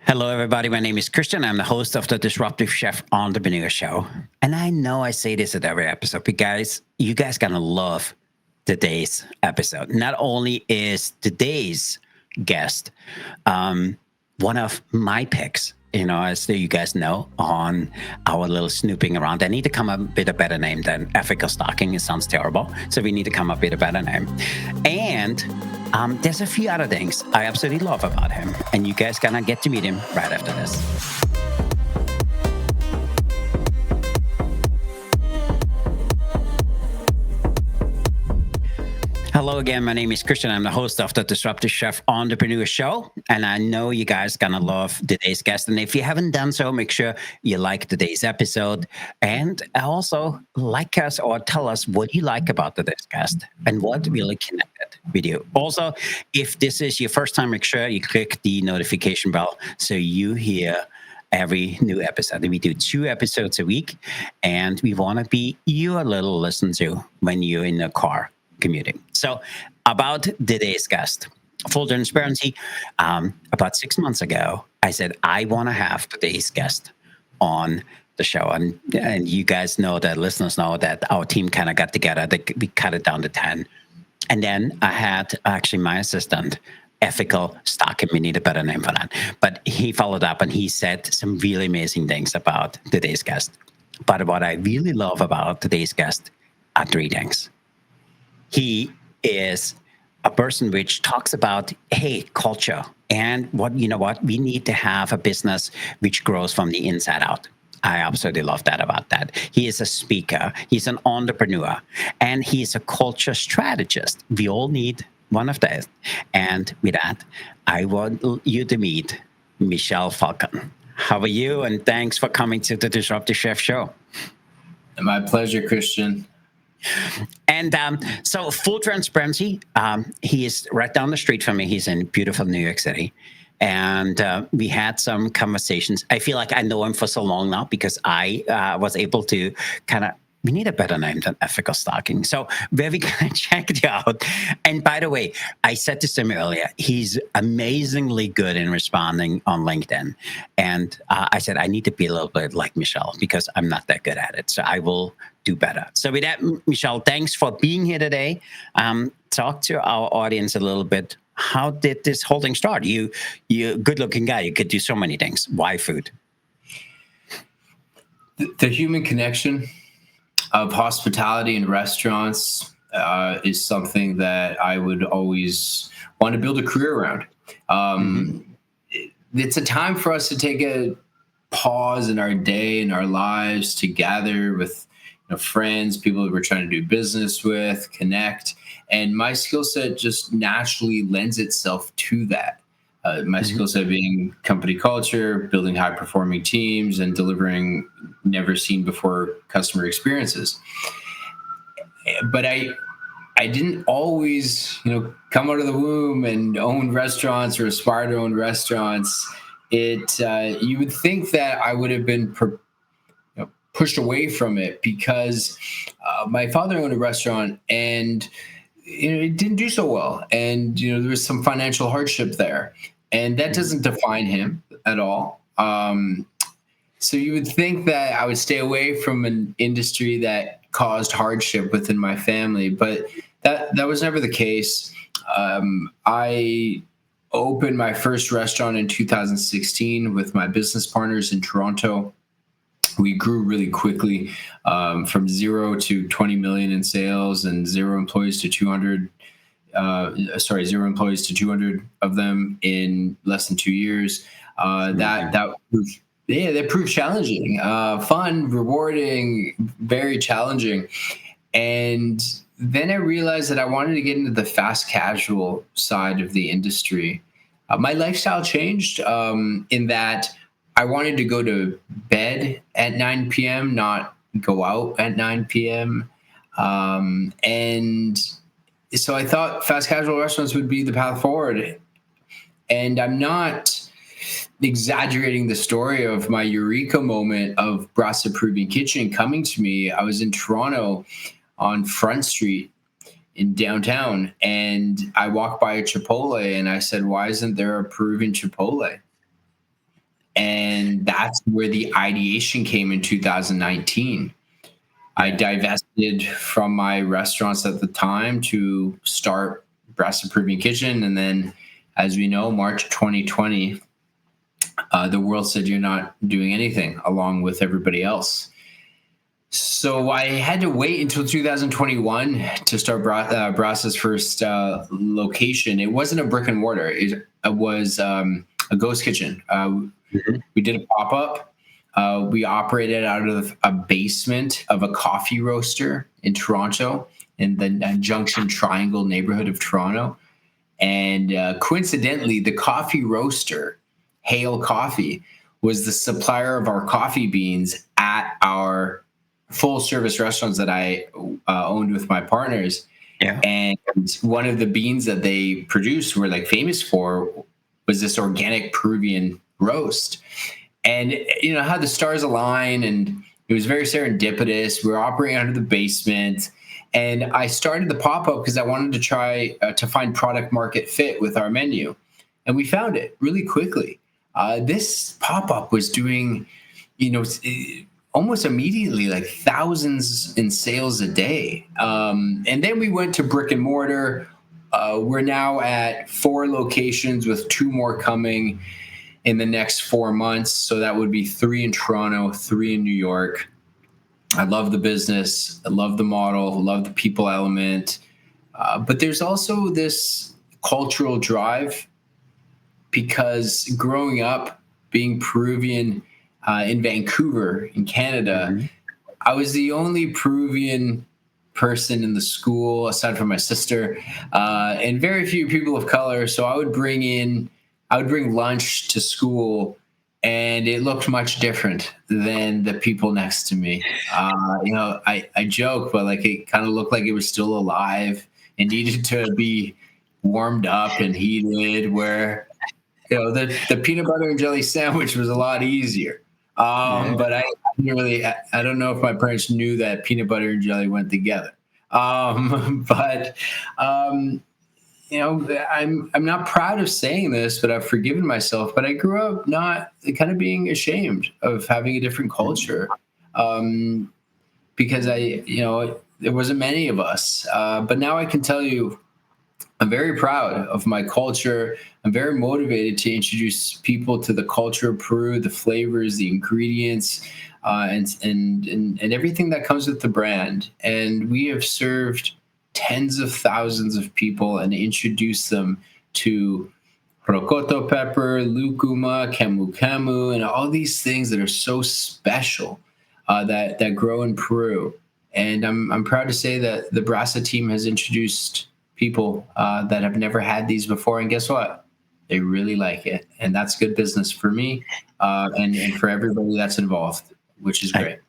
Hello, everybody. My name is Christian. I'm the host of the Disruptive Chef Entrepreneur Show. And I know I say this at every episode, but guys, you guys gonna love today's episode. Not only is today's guest one of my picks, as you guys know, on our little snooping around. I need to come up with a better name than ethical stocking. It sounds terrible. So we need to come up with a better name. And there's a few other things I absolutely love about him. And you guys gonna get to meet him right after this. Hello again. My name is Christian. I'm the host of the Disruptive Chef Entrepreneur Show. And I know you guys going to love today's guest. And if you haven't done so, make sure you like today's episode. And also like us or tell us what you like about today's guest and what really connected with you. Also, if this is your first time, make sure you click the notification bell so you hear every new episode. We do 2 episodes a week. And we want to be your little listen to when you're in the car commuting. So about today's guest, full transparency, about 6 months ago, I said, I want to have today's guest on the show. And you guys know that, listeners know that our team kind of got together. We cut it down to 10. And then I had actually my assistant, Ethical Stocking. We need a better name for that. But he followed up and he said some really amazing things about today's guest. But what I really love about today's guest are 3 things. He is a person which talks about, hey, culture and what we need to have a business which grows from the inside out. I absolutely love that about that. He is a speaker. He's an entrepreneur, and he's a culture strategist. We all need one of those. And with that, I want you to meet Michel Falcon. How are you? And thanks for coming to the Disruptive Chef Show. My pleasure, Christian. And so full transparency, he is right down the street from me. He's in beautiful New York City. And we had some conversations. I feel like I know him for so long now because I was able to we need a better name than ethical stocking. So where we can check it out. And by the way, I said this to him earlier, he's amazingly good in responding on LinkedIn. And I said, I need to be a little bit like Michel because I'm not that good at it. So I will do better. So with that, Michel, thanks for being here today. Talk to our audience a little bit. How did this whole thing start? You're a good-looking guy. You could do so many things. Why food? The human connection of hospitality and restaurants is something that I would always want to build a career around. It's a time for us to take a pause in our day and our lives to gather with friends, people that we're trying to do business with, connect. And my skill set just naturally lends itself to that. My skill set being company culture, building high-performing teams, and delivering never-seen-before customer experiences. But I didn't always, come out of the womb and own restaurants or aspire to own restaurants. You would think that I would have been pushed away from it because my father owned a restaurant and it didn't do so well. And, there was some financial hardship there. And that doesn't define him at all. So you would think that I would stay away from an industry that caused hardship within my family, but that was never the case. I opened my first restaurant in 2016 with my business partners in Toronto. We grew really quickly from 0 to 20 million in sales and 0 employees to 200 of them in less than 2 years. That proved challenging, fun, rewarding, very challenging. And then I realized that I wanted to get into the fast casual side of the industry. My lifestyle changed in that I wanted to go to bed at 9 p.m., not go out at 9 p.m. And so I thought fast casual restaurants would be the path forward. And I'm not exaggerating the story of my eureka moment of Brasa Peruvian Kitchen coming to me. I was in Toronto on Front Street in downtown, and I walked by a Chipotle and I said, why isn't there a Peruvian Chipotle? And that's where the ideation came in 2019. I divested from my restaurants at the time to start Brasa Peruvian Kitchen. And then, as we know, March 2020, the world said you're not doing anything along with everybody else. So I had to wait until 2021 to start Brasa's first location. It wasn't a brick and mortar. It was a ghost kitchen. We did a pop-up. We operated out of a basement of a coffee roaster in Toronto, in the Junction Triangle neighborhood of Toronto. And coincidentally, the coffee roaster, Hale Coffee, was the supplier of our coffee beans at our full service restaurants that I owned with my partners. Yeah. And one of the beans that they produced were like famous for was this organic Peruvian roast. And you know how the stars align, and it was very serendipitous. We were operating out of the basement, and I started the pop-up because I wanted to try to find product market fit with our menu. And we found it really quickly. This pop-up was doing, almost immediately, like thousands in sales a day. And then we went to brick and mortar. We're now at 4 locations with 2 more coming in the next 4 months. So that would be 3 in Toronto, 3 in New York. I love the business. I love the model. I love the people element. But there's also this cultural drive, because growing up being Peruvian in Vancouver, in Canada, I was the only Peruvian person in the school aside from my sister, and very few people of color. So I would bring lunch to school, and it looked much different than the people next to me. I joke, but like it kind of looked like it was still alive and needed to be warmed up and heated, where the peanut butter and jelly sandwich was a lot easier. But I didn't really, I don't know if my parents knew that peanut butter and jelly went together. I'm not proud of saying this, but I've forgiven myself. But I grew up not kind of being ashamed of having a different culture, because there wasn't many of us. But now I can tell you, I'm very proud of my culture. I'm very motivated to introduce people to the culture of Peru, the flavors, the ingredients, and everything that comes with the brand. And we have served tens of thousands of people and introduced them to rocoto pepper, lucuma, camu camu, and all these things that are so special that grow in Peru. And I'm proud to say that the Brasa team has introduced people that have never had these before, and guess what? They really like it, and that's good business for me and for everybody that's involved, which is great.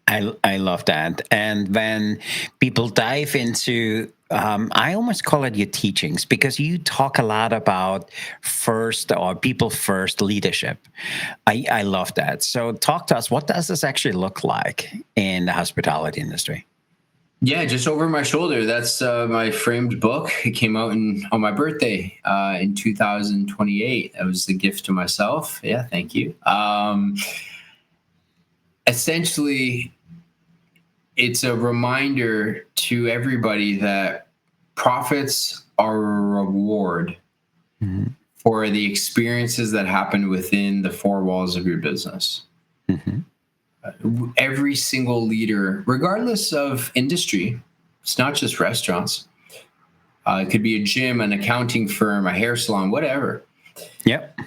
I love that. And when people dive into, I almost call it your teachings, because you talk a lot about people first leadership. I love that. So talk to us. What does this actually look like in the hospitality industry? Yeah, just over my shoulder. That's my framed book. It came out on my birthday in 2028. That was the gift to myself. Yeah, thank you. Essentially, it's a reminder to everybody that profits are a reward for the experiences that happen within the 4 walls of your business. Every single leader, regardless of industry, it's not just restaurants. It could be a gym, an accounting firm, a hair salon, whatever. Yep.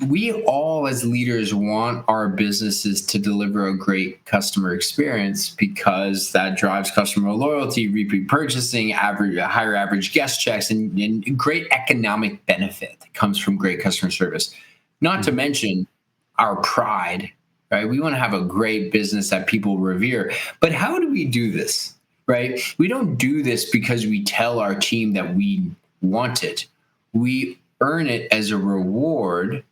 We all as leaders want our businesses to deliver a great customer experience, because that drives customer loyalty, repeat purchasing, higher average guest checks, and great economic benefit that comes from great customer service. Not to mention our pride, right? We want to have a great business that people revere. But how do we do this, right? We don't do this because we tell our team that we want it. We earn it as a reward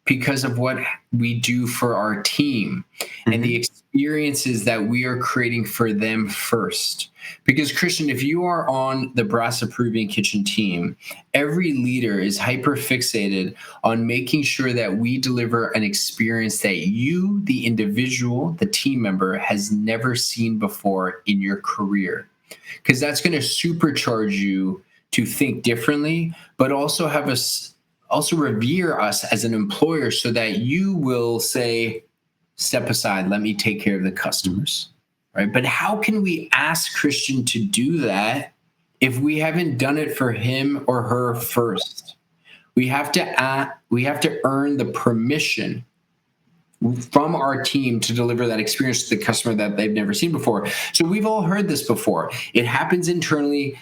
because of what we do for our team and the experiences that we are creating for them first. Because Christian, if you are on the Brasa Peruvian Kitchen team, every leader is hyper fixated on making sure that we deliver an experience that you, the individual, the team member, has never seen before in your career. Because that's going to supercharge you to think differently, but also have us also revere us as an employer so that you will say, step aside, let me take care of the customers, right? But how can we ask Christian to do that if we haven't done it for him or her first? We have to earn the permission from our team to deliver that experience to the customer that they've never seen before. So we've all heard this before. It happens internally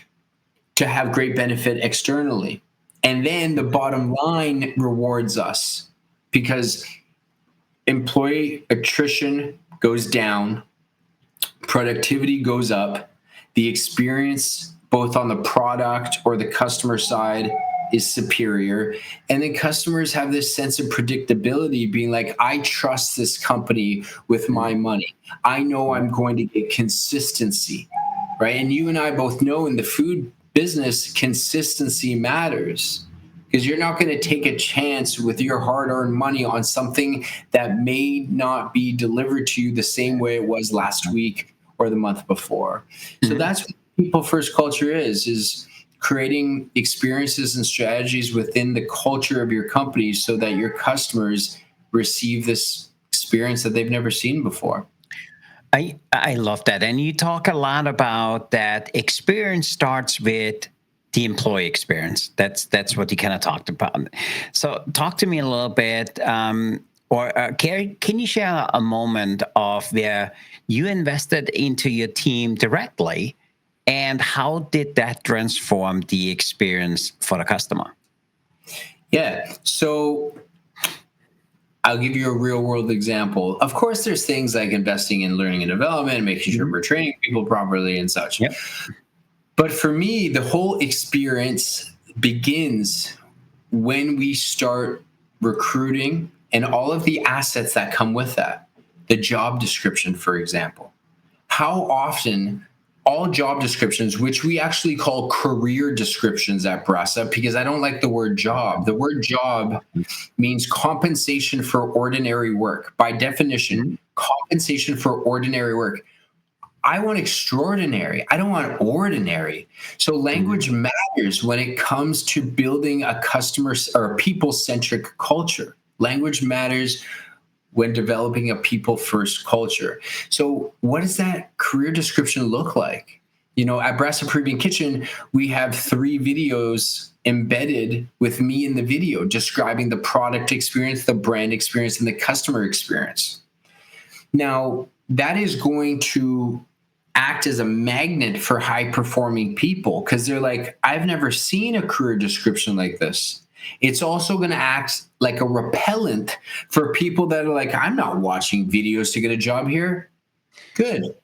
to have great benefit externally. And then the bottom line rewards us because employee attrition goes down, productivity goes up, the experience both on the product or the customer side is superior. And then customers have this sense of predictability, being like, I trust this company with my money. I know I'm going to get consistency, right? And you and I both know in the food business, consistency matters because you're not going to take a chance with your hard-earned money on something that may not be delivered to you the same way it was last week or the month before. So that's what people first culture is creating experiences and strategies within the culture of your company so that your customers receive this experience that they've never seen before. I love that. And you talk a lot about that experience starts with the employee experience. That's what you kind of talked about. So talk to me a little bit, can you share a moment of where you invested into your team directly and how did that transform the experience for the customer? Yeah. So I'll give you a real world example. Of course, there's things like investing in learning and development, making sure we're training people properly and such. Yep. But for me, the whole experience begins when we start recruiting and all of the assets that come with that. The job description, for example. How often all job descriptions, which we actually call career descriptions at Brasa, because I don't like the word job. The word job means compensation for ordinary work. By definition, compensation for ordinary work. I want extraordinary. I don't want ordinary. So language matters when it comes to building a customer or a people-centric culture. Language matters when developing a people-first culture. So what does that career description look like? You know, at Brasa Peruvian Kitchen, we have 3 videos embedded with me in the video describing the product experience, the brand experience, and the customer experience. Now, that is going to act as a magnet for high-performing people because they're like, I've never seen a career description like this. It's also going to act like a repellent for people that are like, I'm not watching videos to get a job here. Good.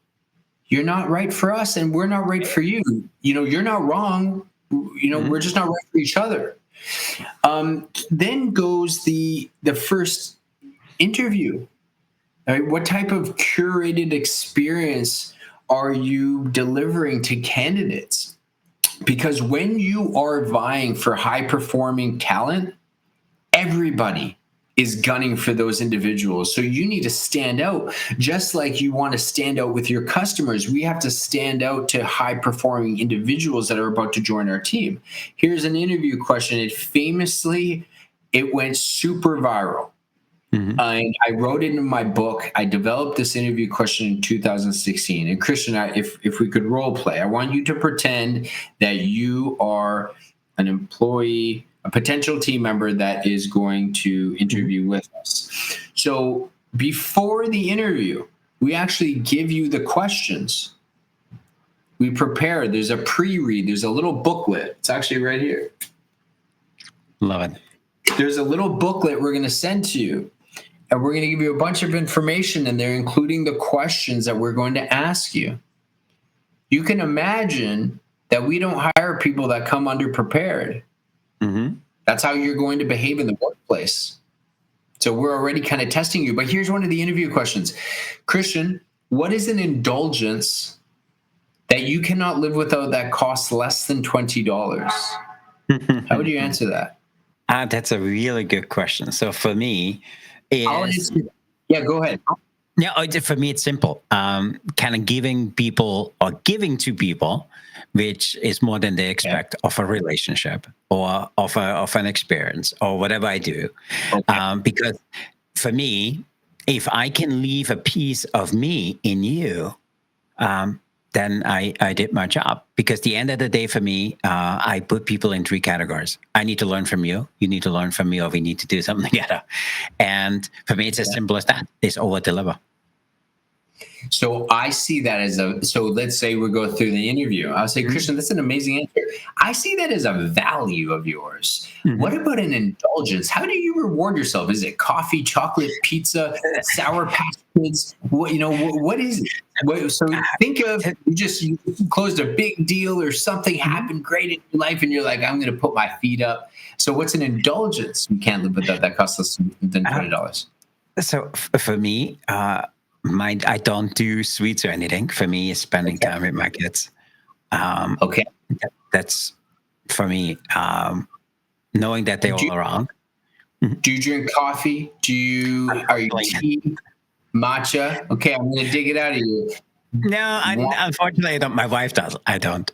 You're not right for us and we're not right for you. You know, you're not wrong. You know, we're just not right for each other. Then goes the first interview. Right? What type of curated experience are you delivering to candidates? Because when you are vying for high-performing talent, everybody is gunning for those individuals. So you need to stand out. Just like you want to stand out with your customers, we have to stand out to high-performing individuals that are about to join our team. Here's an interview question. It went super viral. And I wrote it in my book. I developed this interview question in 2016. And Christian, if we could role play, I want you to pretend that you are an employee, a potential team member that is going to interview with us. So before the interview, we actually give you the questions. We prepare. There's a pre-read. There's a little booklet. It's actually right here. Love it. There's a little booklet we're going to send to you. And we're going to give you a bunch of information in there, including the questions that we're going to ask you. You can imagine that we don't hire people that come underprepared. That's how you're going to behave in the workplace. So we're already kind of testing you. But here's one of the interview questions. Christian, what is an indulgence that you cannot live without that costs less than $20? How would you answer that? That's a really good question. So for me, yeah, go ahead. Yeah, for me, it's simple. Kind of giving people or giving to people, which is more than they expect of a relationship or of an experience or whatever I do. Because for me, if I can leave a piece of me in you, then I did my job. Because the end of the day for me, I put people in 3 categories. I need to learn from you. You need to learn from me, or we need to do something together. And for me, it's as simple as that. It's over deliver. So I see that so let's say we go through the interview. I'll say, Christian, that's an amazing answer. I see that as a value of yours. What about an indulgence? How do you reward yourself? Is it coffee, chocolate, pizza, Sour Patch Kids? What is it? So think of you closed a big deal or something happened great in your life and you're like, I'm going to put my feet up. So what's an indulgence? You can't live without that costs less than $20. So for me, I don't do sweets or anything. For me, it's spending time with my kids. That's for me. Knowing that they're all around. Do you drink coffee? Are you tea, matcha? Okay, I'm going to dig it out of you. No, unfortunately, I don't. My wife does. I don't.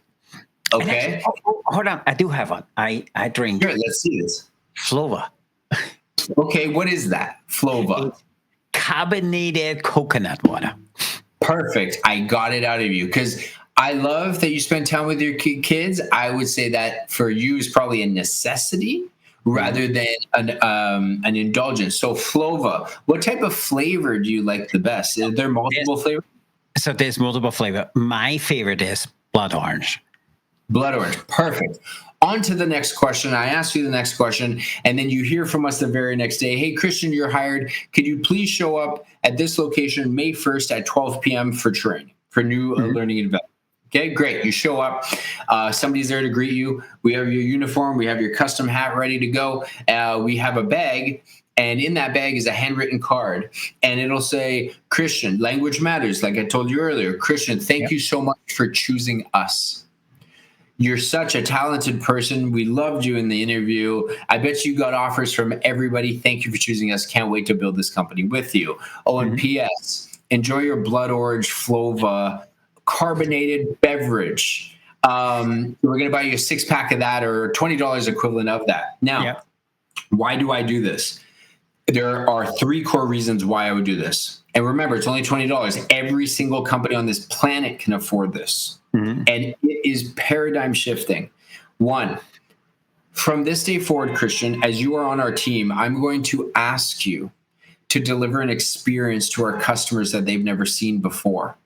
Okay. Hold on. I do have one. I drink. Sure, let's see this. Flova. Okay, what is that? Flova. Carbonated coconut water. Perfect. I got it out of you because I love that you spend time with your kids. I would say that for you is probably a necessity rather than an indulgence. So Flova, what type of flavor do you like the best? Is there multiple flavors? So there's multiple flavor. My favorite is blood orange. Blood orange. Perfect. On to the next question. I asked you the next question, and then you hear from us the very next day. Hey, Christian, you're hired. Could you please show up at this location May 1st at 12 p.m. for training, for new learning and development? Okay, great. You show up. Somebody's there to greet you. We have your uniform. We have your custom hat ready to go. We have a bag. And in that bag is a handwritten card. And it'll say, Christian, language matters. Like I told you earlier. Christian, thank you so much for choosing us. You're such a talented person. We loved you in the interview. I bet you got offers from everybody. Thank you for choosing us. Can't wait to build this company with you. Oh, and P.S., enjoy your blood orange Flova carbonated beverage. We're going to buy you a 6-pack of that or $20 equivalent of that. Now, why do I do this? There are 3 core reasons why I would do this. And remember, it's only $20. Every single company on this planet can afford this. And it is paradigm shifting. 1, from this day forward, Christian, as you are on our team, I'm going to ask you to deliver an experience to our customers that they've never seen before.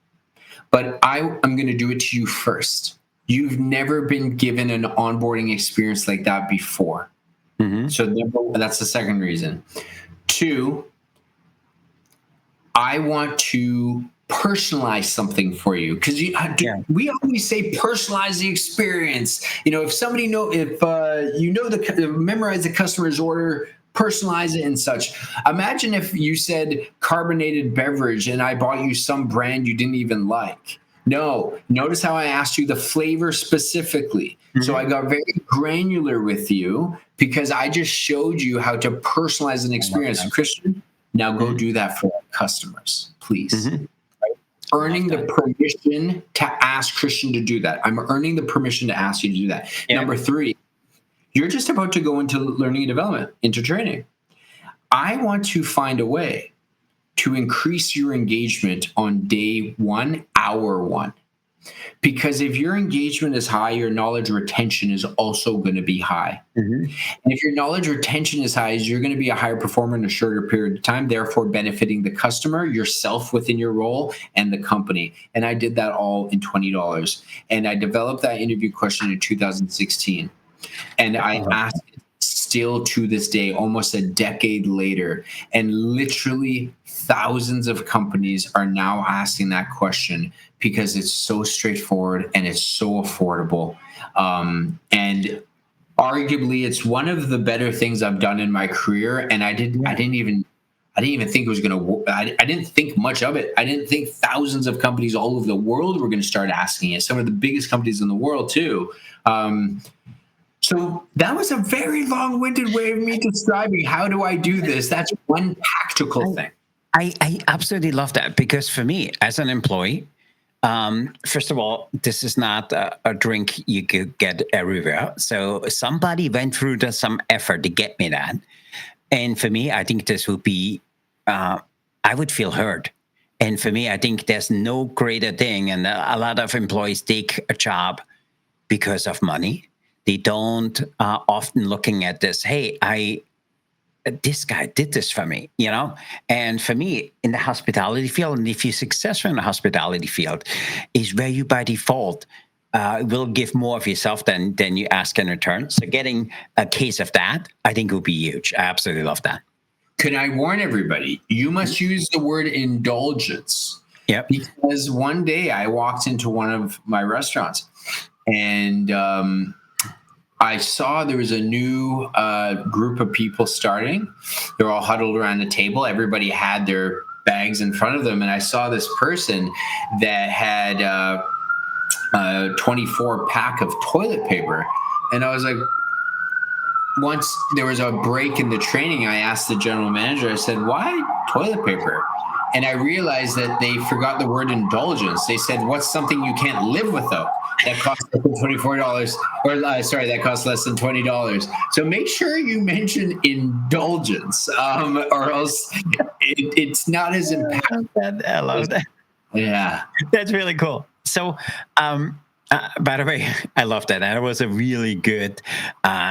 But I'm going to do it to you first. You've never been given an onboarding experience like that before. So that's the second reason. 2, I want to personalize something for you because we always say personalize the experience. If somebody memorize the customer's order, personalize it and such. Imagine if you said carbonated beverage and I bought you some brand you didn't even like. No, notice how I asked you the flavor specifically. So I got very granular with you because I just showed you how to personalize an experience. Christian, now go do that for our customers, please. Earning the permission to ask Christian to do that. I'm earning the permission to ask you to do that. Number 3, you're just about to go into learning and development, into training. I want to find a way to increase your engagement on day 1, hour 1. Because if your engagement is high, your knowledge retention is also going to be high. And if your knowledge retention is high, you're going to be a higher performer in a shorter period of time, therefore benefiting the customer, yourself within your role, and the company. And I did that all in $20. And I developed that interview question in 2016. And I asked it still to this day, almost a decade later. And literally thousands of companies are now asking that question because it's so straightforward and it's so affordable. And arguably, it's one of the better things I've done in my career. And I didn't even I didn't even think it was going to work. I didn't think much of it. I didn't think thousands of companies all over the world were going to start asking it. Some of the biggest companies in the world too. So that was a very long-winded way of me describing how do I do this. That's one tactical thing. I absolutely love that, because for me as an employee, first of all, this is not a drink you could get everywhere. So somebody went through some effort to get me that. And for me, I think this would be, I would feel heard. And for me, I think there's no greater thing. And a lot of employees take a job because of money. They don't often looking at this, hey, this guy did this for me, And for me, in the hospitality field, and if you're successful in the hospitality field, is where you by default will give more of yourself than you ask in return. So getting a case of that, I think would be huge. I absolutely love that. Can I warn everybody? You must use the word indulgence. Yep. Because one day I walked into one of my restaurants and I saw there was a new group of people starting. They were all huddled around a table. Everybody had their bags in front of them. And I saw this person that had a 24 pack of toilet paper. And I was like, once there was a break in the training, I asked the general manager, I said, why toilet paper? And I realized that they forgot the word indulgence. They said, what's something you can't live without? That costs less than $24, that costs less than $20. So make sure you mention indulgence, or else it's not as impactful. I love that. Yeah. That's really cool. So, by the way, I love that. That was a really good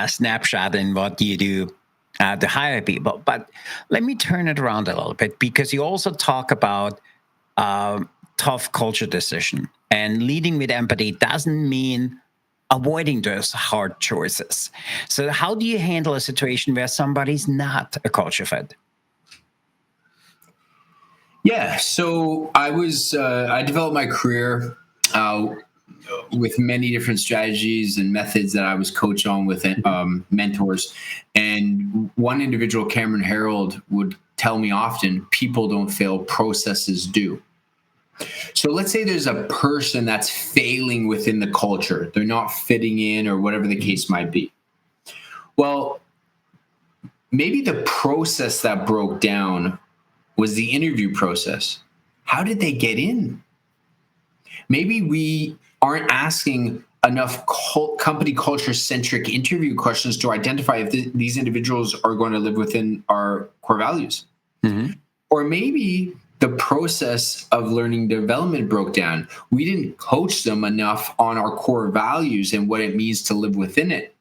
snapshot in what you do to hire people. But let me turn it around a little bit, because you also talk about tough culture decision. And leading with empathy doesn't mean avoiding those hard choices. So how do you handle a situation where somebody's not a culture fit? Yeah, so I developed my career with many different strategies and methods that I was coached on with mentors. And one individual, Cameron Harold, would tell me often, people don't fail, processes do. So let's say there's a person that's failing within the culture. They're not fitting in, or whatever the case might be. Well, maybe the process that broke down was the interview process. How did they get in? Maybe we aren't asking enough company culture-centric interview questions to identify if these individuals are going to live within our core values. Mm-hmm. Or maybe the process of learning development broke down. We didn't coach them enough on our core values and what it means to live within it.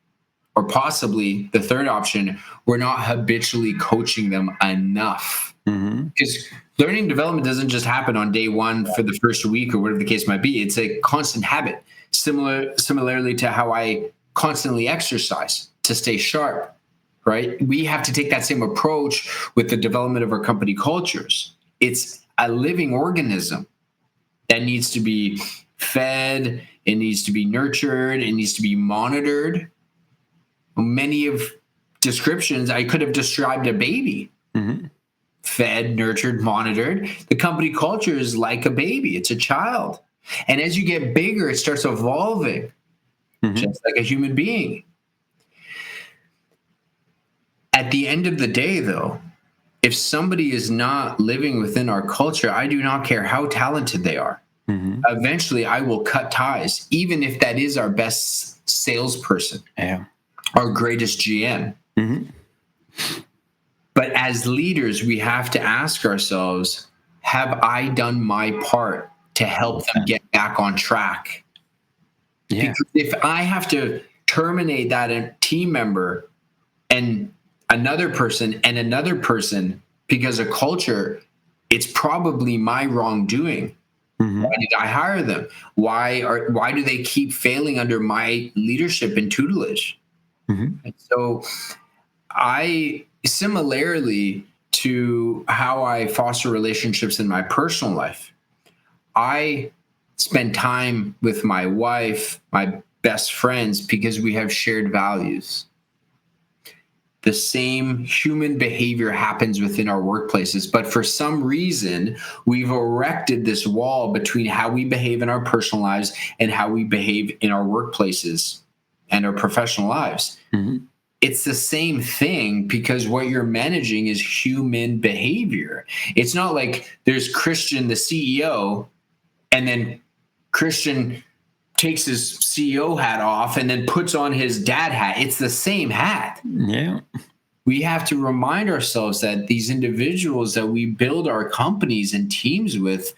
Or possibly the third option, we're not habitually coaching them enough. Mm-hmm. Because learning development doesn't just happen on day one for the first week or whatever the case might be. It's a constant habit. Similarly to how I constantly exercise to stay sharp, right? We have to take that same approach with the development of our company cultures. It's a living organism that needs to be fed, it needs to be nurtured, it needs to be monitored. Many of descriptions, I could have described a baby. Mm-hmm. Fed, nurtured, monitored. The company culture is like a baby. It's a child. And as you get bigger, it starts evolving, just like a human being. At the end of the day, though, if somebody is not living within our culture, I do not care how talented they are. Mm-hmm. Eventually, I will cut ties, even if that is our best salesperson, our greatest GM. Mm-hmm. But as leaders, we have to ask ourselves, have I done my part to help them get back on track? Yeah. Because if I have to terminate that team member and another person because of culture, it's probably my wrongdoing. Mm-hmm. Why did I hire them? Why do they keep failing under my leadership and tutelage? Mm-hmm. And so similarly to how I foster relationships in my personal life, I spend time with my wife, my best friends, because we have shared values. the same human behavior happens within our workplaces. But for some reason, we've erected this wall between how we behave in our personal lives and how we behave in our workplaces and our professional lives. Mm-hmm. It's the same thing, because what you're managing is human behavior. It's not like there's Christian, the CEO, and then Christian takes his CEO hat off and then puts on his dad hat. It's the same hat. Yeah. We have to remind ourselves that these individuals that we build our companies and teams with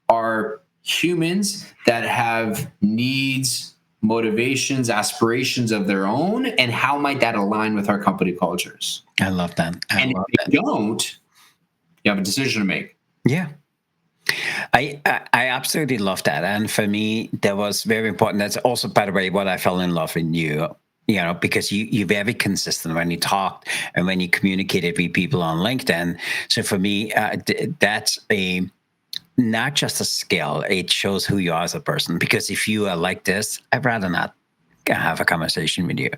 are humans that have needs, motivations, aspirations of their own, and how might that align with our company cultures? I love that. And if they don't, you have a decision to make. Yeah. I absolutely love that. And for me, that was very important. That's also, by the way, what I fell in love in you, because you're very consistent when you talked and when you communicated with people on LinkedIn. So for me, that's not just a skill. It shows who you are as a person, because if you are like this, I'd rather not have a conversation with you.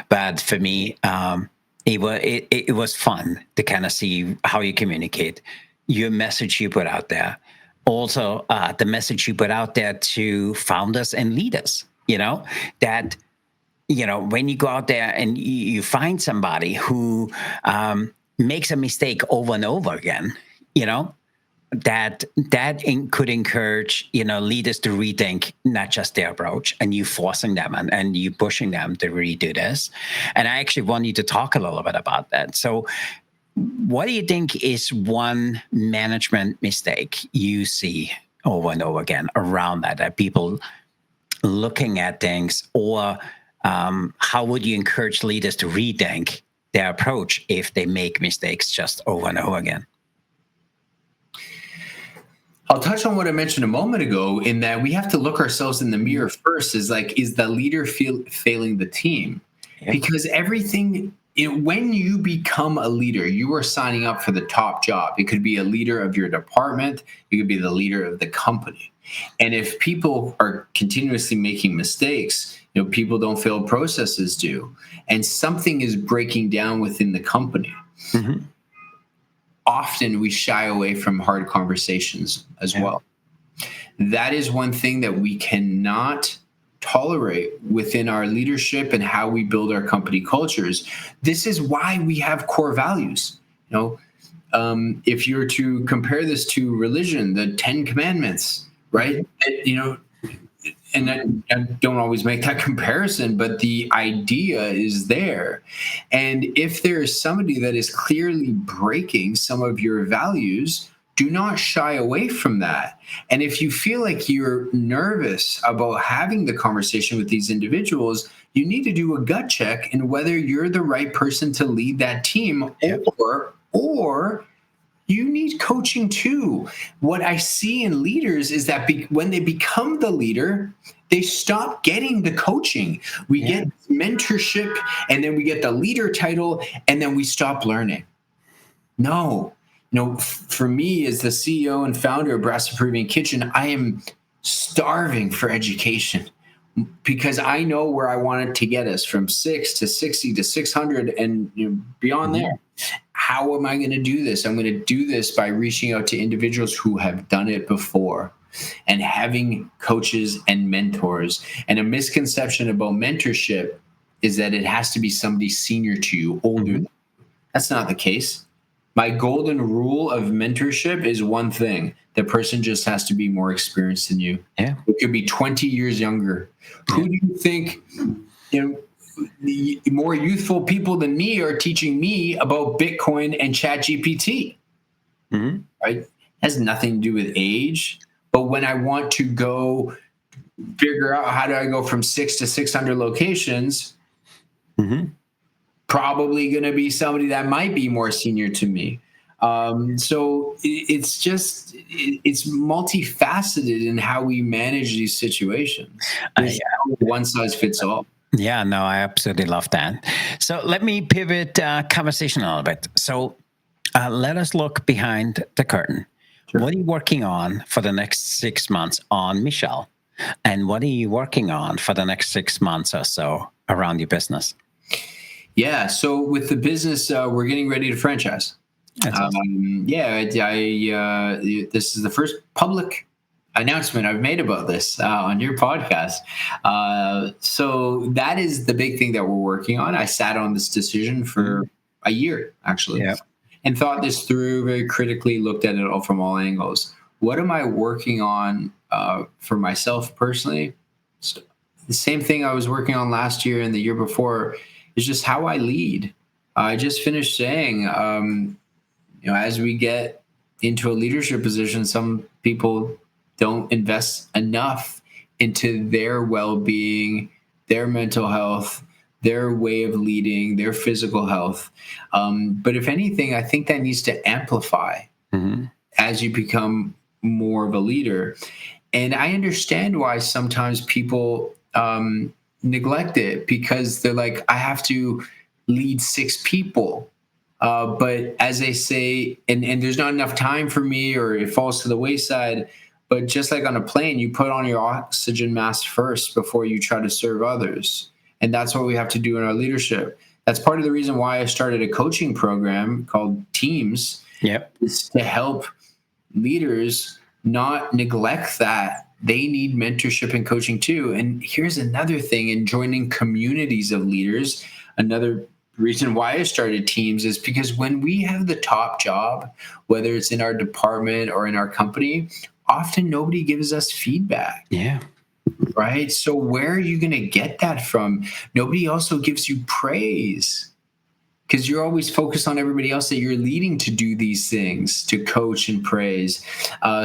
But for me, it was fun to kind of see how you communicate, your message you put out there. Also, the message you put out there to founders and leaders, that, when you go out there and you find somebody who makes a mistake over and over again, that could encourage, leaders to rethink not just their approach, and you forcing them and you pushing them to redo this. And I actually want you to talk a little bit about that. So what do you think is one management mistake you see over and over again around that people looking at things, or how would you encourage leaders to rethink their approach if they make mistakes just over and over again? I'll touch on what I mentioned a moment ago, in that we have to look ourselves in the mirror first. Is the leader failing the team? Yeah. Because everything, when you become a leader, you are signing up for the top job. It could be a leader of your department. It could be the leader of the company. And if people are continuously making mistakes, people don't fail, processes do, and something is breaking down within the company. Mm-hmm. Often we shy away from hard conversations as well. That is one thing that we cannot tolerate within our leadership and how we build our company cultures. This is why we have core values. If you were to compare this to religion, the 10 Commandments, right? And I don't always make that comparison, but the idea is there. And if there is somebody that is clearly breaking some of your values, do not shy away from that. And if you feel like you're nervous about having the conversation with these individuals, you need to do a gut check in whether you're the right person to lead that team, or you need coaching too. What I see in leaders is that when they become the leader, they stop getting the coaching. We get mentorship, and then we get the leader title, and then we stop learning. No. For me, as the CEO and founder of Brasa Peruvian Kitchen, I am starving for education, because I know where I want it to get us, from 6 to 60 to 600 and beyond there. How am I going to do this? I'm going to do this by reaching out to individuals who have done it before and having coaches and mentors. And a misconception about mentorship is that it has to be somebody senior to you, older. That's not the case. My golden rule of mentorship is one thing: the person just has to be more experienced than you. Yeah. It could be 20 years younger. Yeah. Who do you think, the more youthful people than me are teaching me about Bitcoin and ChatGPT? Mm-hmm. Right? It has nothing to do with age. But when I want to go figure out how do I go from 6 to 600 locations, probably going to be somebody that might be more senior to me. So it's multifaceted in how we manage these situations. There's no one size fits all. Yeah, no, I absolutely love that. So let me pivot conversation a little bit. So let us look behind the curtain. Sure. What are you working on for the next 6 months on Michel? And what are you working on for the next 6 months or so around your business? Yeah. So with the business, we're getting ready to franchise. That's awesome. This is the first public announcement I've made about this on your podcast. So that is the big thing that we're working on. I sat on this decision for a year, actually, Yeah. and thought this through very critically, looked at it all from all angles. What am I working on for myself personally? So the same thing I was working on last year and the year before is just how I lead. I just finished saying, as we get into a leadership position, some people don't invest enough into their well-being, their mental health, their way of leading, their physical health. But if anything, I think that needs to amplify Hmm. as you become more of a leader. And I understand why sometimes people neglect it, because they're like, I have to lead 6 people. But as they say, and there's not enough time for me, or it falls to the wayside. But just like on a plane, you put on your oxygen mask first before you try to serve others. And that's what we have to do in our leadership. That's part of the reason why I started a coaching program called Teams, Yep. is to help leaders not neglect that. They need mentorship and coaching too. And here's another thing, in joining communities of leaders, another reason why I started Teams is because when we have the top job, whether it's in our department or in our company, often nobody gives us feedback, Yeah. right? So where are you going to get that from? Nobody also gives you praise, because you're always focused on everybody else that you're leading to do these things, to coach and praise.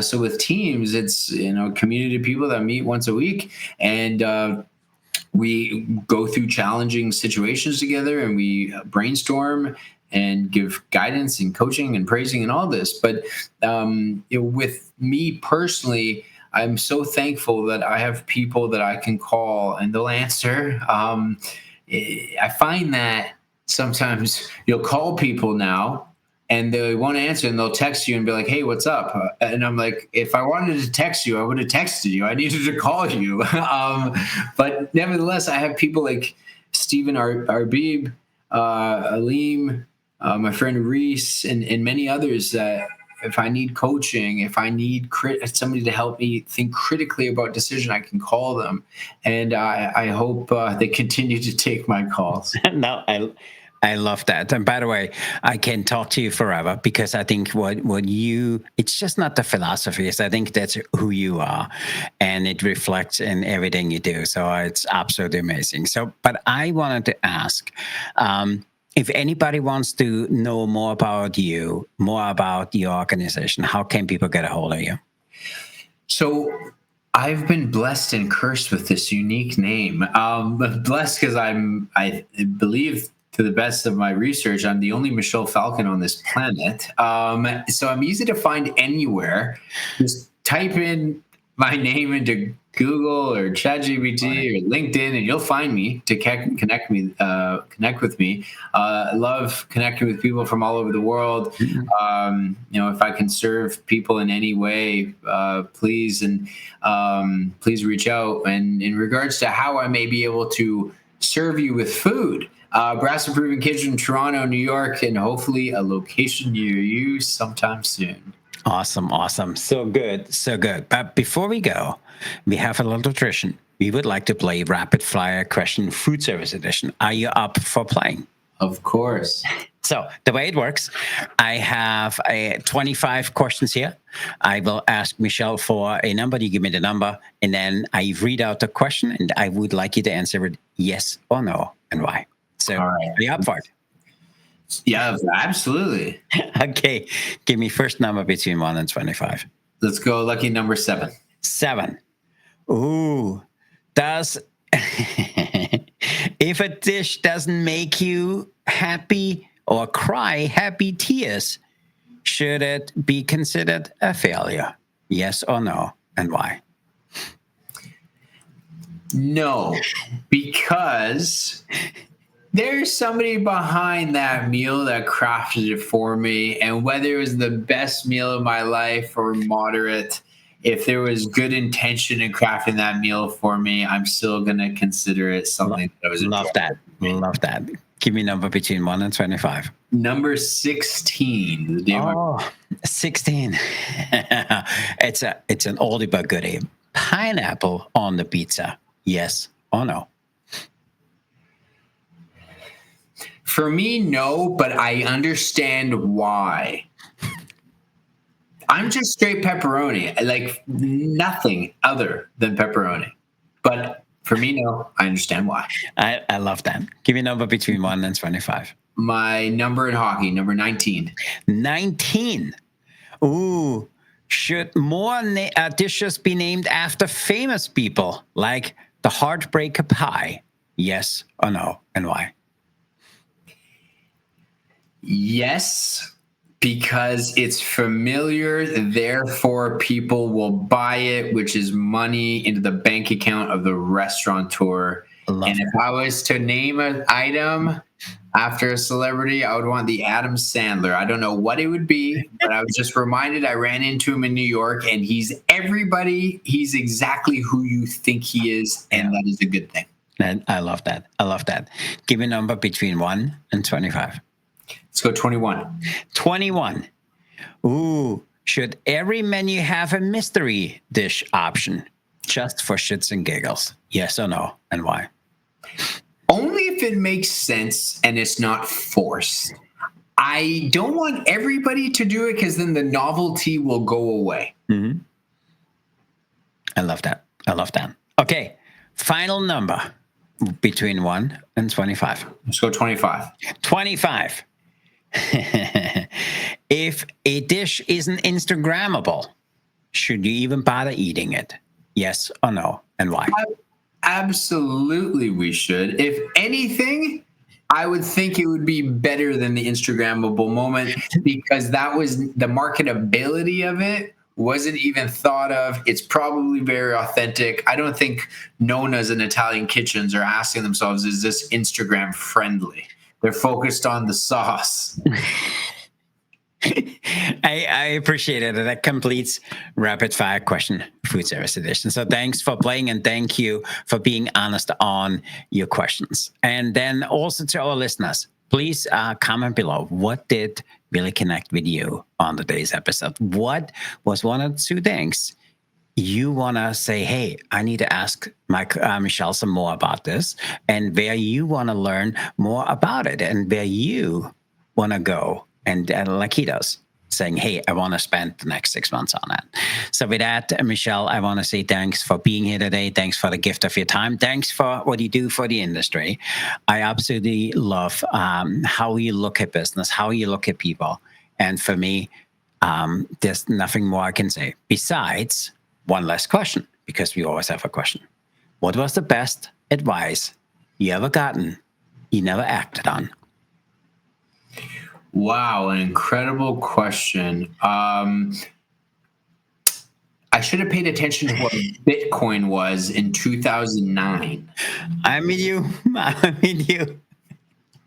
So with Teams, it's a community of people that meet once a week, and we go through challenging situations together, and we brainstorm and give guidance and coaching and praising and all this. But with me personally, I'm so thankful that I have people that I can call and they'll answer. I find that sometimes you'll call people now and they won't answer, and they'll text you and be like, "Hey, what's up?" And I'm like, if I wanted to text you, I would have texted you. I needed to call you. But nevertheless, I have people like Stephen Arbib, Aleem, my friend Reese, and many others that if I need coaching, if I need somebody to help me think critically about decision, I can call them. And I hope they continue to take my calls. No, I love that. And by the way, I can talk to you forever, because I think it's just not the philosophies. I think that's who you are, and it reflects in everything you do. So it's absolutely amazing. So, but I wanted to ask, if anybody wants to know more about you, more about your organization, how can people get a hold of you? So I've been blessed and cursed with this unique name. Blessed because I believe, to the best of my research, I'm the only Michel Falcon on this planet. So I'm easy to find anywhere. Just type in my name into Google or ChatGPT or LinkedIn, and you'll find me to connect with me. I love connecting with people from all over the world. If I can serve people in any way, please reach out. And in regards to how I may be able to serve you with food, Brasa Peruvian Kitchen, Toronto, New York, and hopefully a location near you sometime soon. Awesome. So good. But before we go, we have a little tradition. We would like to play rapid fire question, food service edition. Are you up for playing? Of course. So the way it works, I have 25 questions here. I will ask Michel for a number. You give me the number, and then I read out the question, and I would like you to answer it yes or no, and why. So All right. are you up for it? Yeah, absolutely. Okay. Give me first number between 1 and 25. Let's go lucky number 7. 7. Ooh. If a dish doesn't make you happy or cry happy tears, should it be considered a failure? Yes or no, and why? No, because there's somebody behind that meal that crafted it for me. And whether it was the best meal of my life or moderate, if there was good intention in crafting that meal for me, I'm still going to consider it something that was Love enjoyable. that. Love that. Give me a number between 1 and 25. Number 16. The day of my Oh, 16. It's an oldie but goodie. Pineapple on the pizza. Yes or no? For me, no, but I understand why. I'm just straight pepperoni. I like nothing other than pepperoni. But for me, no, I understand why. I love that. Give me a number between 1 and 25. My number in hockey, number 19. 19. Ooh, should more dishes be named after famous people, like the Heartbreaker Pie? Yes or no, and why? Yes, because it's familiar, therefore people will buy it, which is money into the bank account of the restaurateur. And if I was to name an item after a celebrity, I would want the Adam Sandler. I don't know what it would be, but I was just reminded I ran into him in New York, and he's everybody. He's exactly who you think he is, and that is a good thing. And I love that. I love that. Give me a number between 1 and 25. Let's go 21. 21. Ooh, should every menu have a mystery dish option just for shits and giggles? Yes or no, and why? Only if it makes sense and it's not forced. I don't want everybody to do it because then the novelty will go away. Mm-hmm. I love that. I love that. Okay, final number between 1 and 25. Let's go 25. 25. If a dish isn't Instagrammable, should you even bother eating it? Yes or no, and why? Absolutely, we should. If anything, I would think it would be better than the Instagrammable moment because that was the marketability of it wasn't even thought of. It's probably very authentic. I don't think Nona's and Italian kitchens are asking themselves, is this Instagram friendly? They're focused on the sauce. I appreciate it. That completes rapid fire question food service edition. So thanks for playing and thank you for being honest on your questions. And then also to our listeners, please comment below. What did really connect with you on today's episode? What was one or two things you want to say, hey, I need to ask Michel some more about this, and where you want to learn more about it, and where you want to go, and like he does, saying, hey, I want to spend the next 6 months on that. So with that, Michel, I want to say thanks for being here today. Thanks for the gift of your time. Thanks for what you do for the industry. I absolutely love how you look at business, how you look at people. And for me, there's nothing more I can say besides one last question, because we always have a question. What was the best advice you ever gotten, you never acted on? Wow, an incredible question. I should have paid attention to what Bitcoin was in 2009. I'm with you. I'm with you.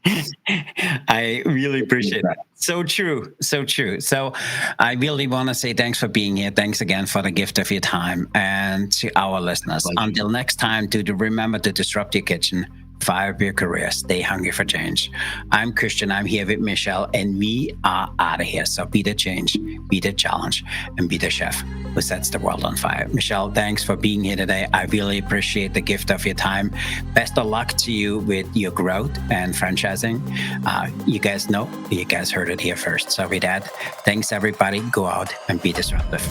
I really appreciate that. So true. So true. So I really want to say thanks for being here. Thanks again for the gift of your time. And to our listeners, until next time, remember to disrupt your kitchen, fire up your career, stay hungry for change. I'm Christian. I'm here with Michel, and we are out of here. So be the change, be the challenge, and be the chef who sets the world on fire. Michel, thanks for being here today. I really appreciate the gift of your time. Best of luck to you with your growth and franchising. You guys heard it here first. So with that, thanks everybody. Go out and be disruptive.